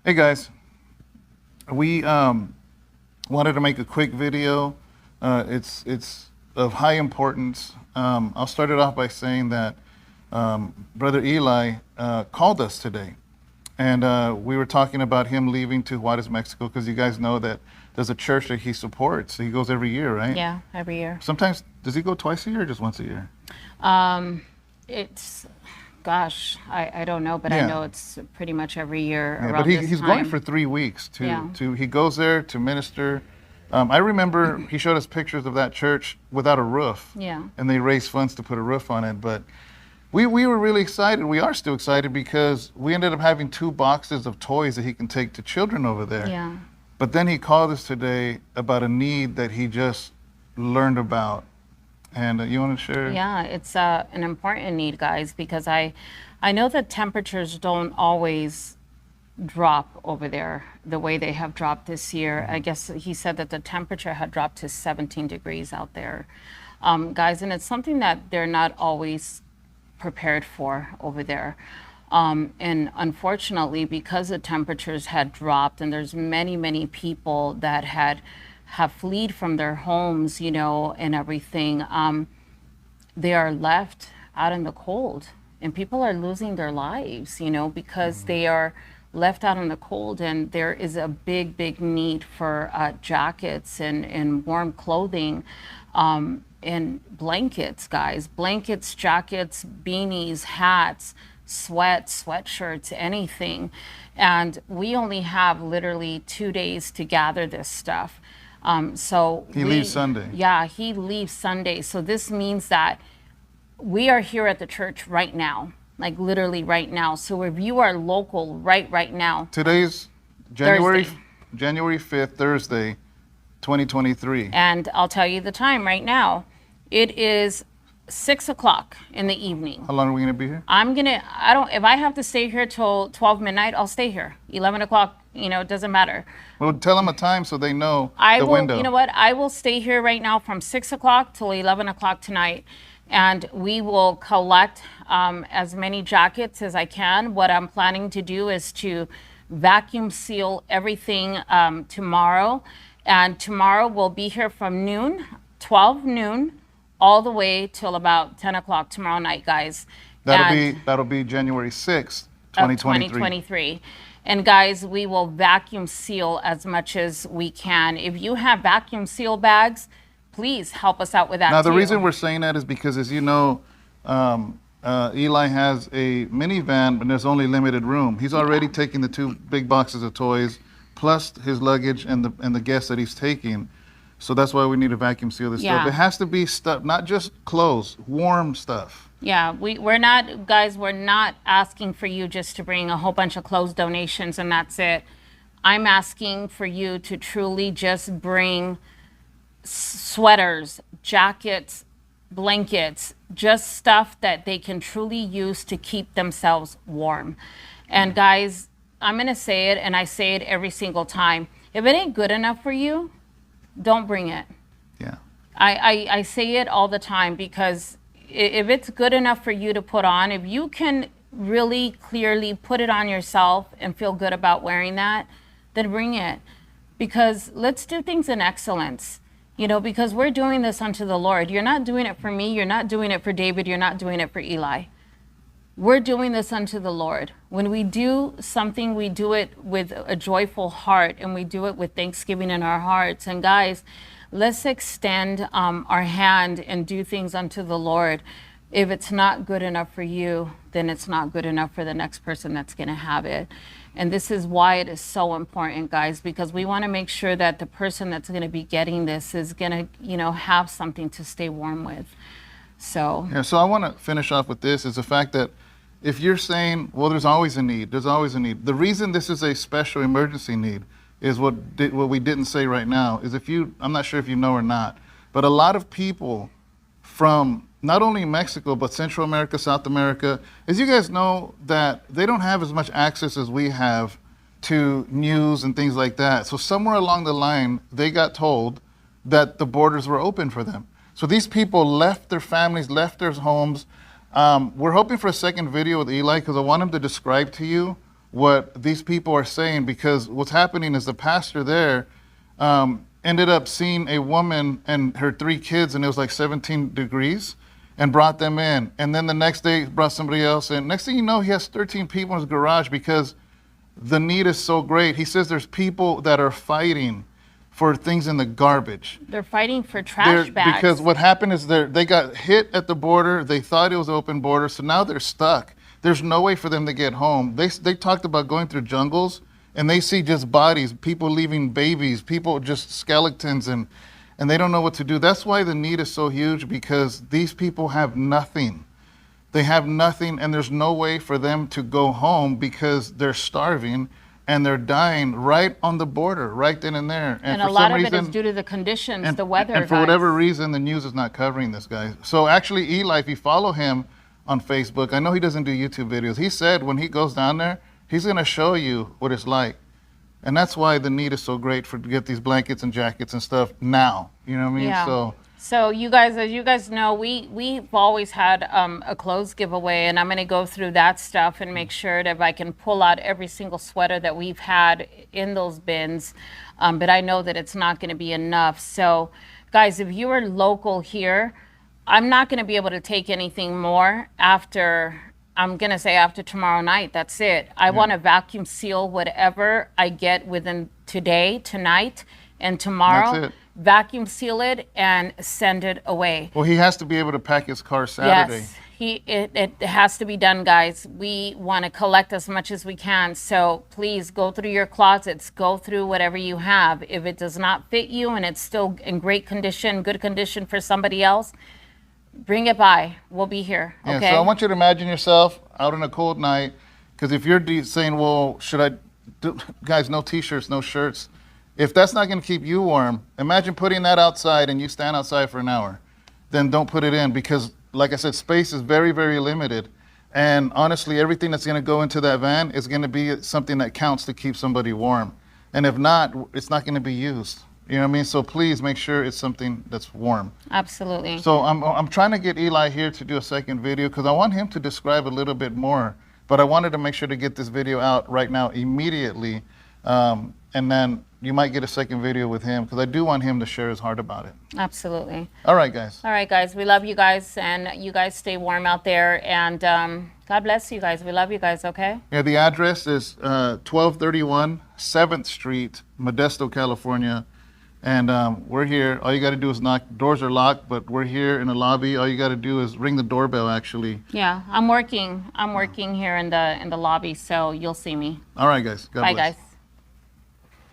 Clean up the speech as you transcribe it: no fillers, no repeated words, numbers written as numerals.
Hey guys, we wanted to make a quick video. It's of high importance. I'll start it off by saying that Brother Eli called us today, and we were talking about him leaving to Juarez, Mexico, because you guys know that there's a church that he supports. He goes every year, right? Yeah, every year. Sometimes, does he go twice a year or just once a year? It's, gosh, I don't know, but I Yeah. know it's pretty much every year Yeah, around but this he's time. going for 3 weeks Yeah. he goes there to minister. I remember he showed us pictures of that church without a roof. Yeah. And they raised funds to put a roof on it. But we were really excited. We are still excited because we ended up having 2 boxes of toys that he can take to children over there. Yeah. But then he called us today about a need that he just learned about. And you want to share? Yeah, it's an important need, guys, because I know that temperatures don't always drop over there the way they have dropped this year. I guess he said that the temperature had dropped to 17 degrees out there, guys, and it's something that they're not always prepared for over there. And unfortunately, because the temperatures had dropped and there's many people that have fled from their homes, you know, and everything, they are left out in the cold, and people are losing their lives, you know, because they are left out in the cold, and there is a big need for jackets and warm clothing, and blankets, guys. Blankets, jackets, beanies, hats, sweatshirts, anything. And we only have literally 2 days to gather this stuff. So He leaves Sunday. Yeah, he leaves Sunday. So this means that we are here at the church right now, like literally right now. So if you are local right now. Today's January Thursday. January 5th, Thursday, 2023. And I'll tell you the time right now. It is 6 o'clock in the evening. How long are we going to be here? If I have to stay here till 12 midnight, I'll stay here. 11 o'clock, you know, it doesn't matter. Well, tell them a time so they know the window. You know what? I will stay here right now from 6 o'clock till 11 o'clock tonight. And we will collect as many jackets as I can. What I'm planning to do is to vacuum seal everything tomorrow. And tomorrow we'll be here from 12 noon, all the way till about 10 o'clock tomorrow night, guys. That'll be January 6th, 2023. 2023. And guys, we will vacuum seal as much as we can. If you have vacuum seal bags, please help us out with that. Now, the too. reason we're saying that is because, as you know, Eli has a minivan, but there's only limited room. He's already taking the 2 big boxes of toys, plus his luggage and the guests that he's taking. So that's why we need to vacuum seal this stuff. It has to be stuff, not just clothes, warm stuff. Yeah, we're not, guys, we're not asking for you just to bring a whole bunch of clothes donations and that's it. I'm asking for you to truly just bring sweaters, jackets, blankets, just stuff that they can truly use to keep themselves warm. And guys, I'm going to say it, and I say it every single time. If it ain't good enough for you, don't bring it. Yeah. I say it all the time, because if it's good enough for you to put on, if you can really clearly put it on yourself and feel good about wearing that, then bring it. Because let's do things in excellence, you know, because we're doing this unto the Lord. You're not doing it for me. You're not doing it for David. You're not doing it for Eli. We're doing this unto the Lord. When we do something, we do it with a joyful heart, and we do it with thanksgiving in our hearts. And guys, let's extend our hand and do things unto the Lord. If it's not good enough for you, then it's not good enough for the next person that's going to have it. And this is why it is so important, guys, because we want to make sure that the person that's going to be getting this is going to, you know, have something to stay warm with. So Yeah, so I want to finish off with this, is the fact that if you're saying, well, there's always a need, there's always a need. The reason this is a special emergency need is what we didn't say right now, is I'm not sure if you know or not, but a lot of people from not only Mexico, but Central America, South America, as you guys know, that they don't have as much access as we have to news and things like that. So somewhere along the line, they got told that the borders were open for them. So these people left their families, left their homes. We're hoping for a second video with Eli, because I want him to describe to you what these people are saying, because what's happening is the pastor there ended up seeing a woman and her 3 kids, and it was like 17 degrees, and brought them in. And then the next day brought somebody else in. Next thing you know, he has 13 people in his garage because the need is so great. He says there's people that are fighting for things in the garbage. They're fighting for trash bags. Because what happened is they got hit at the border. They thought it was open border, so now they're stuck. There's no way for them to get home. They talked about going through jungles, and they see just bodies, people leaving babies, people just skeletons, and they don't know what to do. That's why the need is so huge, because these people have nothing. They have nothing, and there's no way for them to go home because they're starving and they're dying right on the border, right then and there. And for a lot some of it is reason, due to the conditions, the weather. and for guys. whatever reason, the news is not covering this guy. So actually, Eli, if you follow him on Facebook, I know he doesn't do YouTube videos. He said when he goes down there, he's going to show you what it's like. And that's why the need is so great to get these blankets and jackets and stuff now. You know what I mean? Yeah. So you guys, as you guys know, we've always had a clothes giveaway, and I'm going to go through that stuff and make sure that if I can pull out every single sweater that we've had in those bins. But I know that it's not going to be enough. So guys, if you are local here, I'm not going to be able to take anything more after, I'm going to say after tomorrow night. That's it. I want to vacuum seal whatever I get within today, tonight, and tomorrow. That's it. Vacuum seal it and send it away. Well, he has to be able to pack his car Saturday. Yes, it has to be done, guys. We want to collect as much as we can. So please go through your closets, go through whatever you have. If it does not fit you and it's still in great condition, good condition for somebody else, bring it by. We'll be here. Yeah, Okay. so I want you to imagine yourself out on a cold night, because if you're saying, well, should I do, guys, no t-shirts, no shirts. If that's not going to keep you warm, imagine putting that outside and you stand outside for an hour. Then don't put it in, because, like I said, space is very, very limited. And honestly, everything that's going to go into that van is going to be something that counts to keep somebody warm. And if not, it's not going to be used. You know what I mean? So please make sure it's something that's warm. Absolutely. So I'm trying to get Eli here to do a second video, because I want him to describe a little bit more. But I wanted to make sure to get this video out right now immediately. And then you might get a second video with him, because I do want him to share his heart about it. Absolutely. All right, guys. All right, guys. We love you guys, and you guys stay warm out there. And God bless you guys. We love you guys, okay? Yeah, the address is 1231 7th Street, Modesto, California. And we're here. All you got to do is knock. Doors are locked, but we're here in the lobby. All you got to do is ring the doorbell, actually. Yeah, I'm working here in the lobby, so you'll see me. All right, guys. God Bye, bless. guys.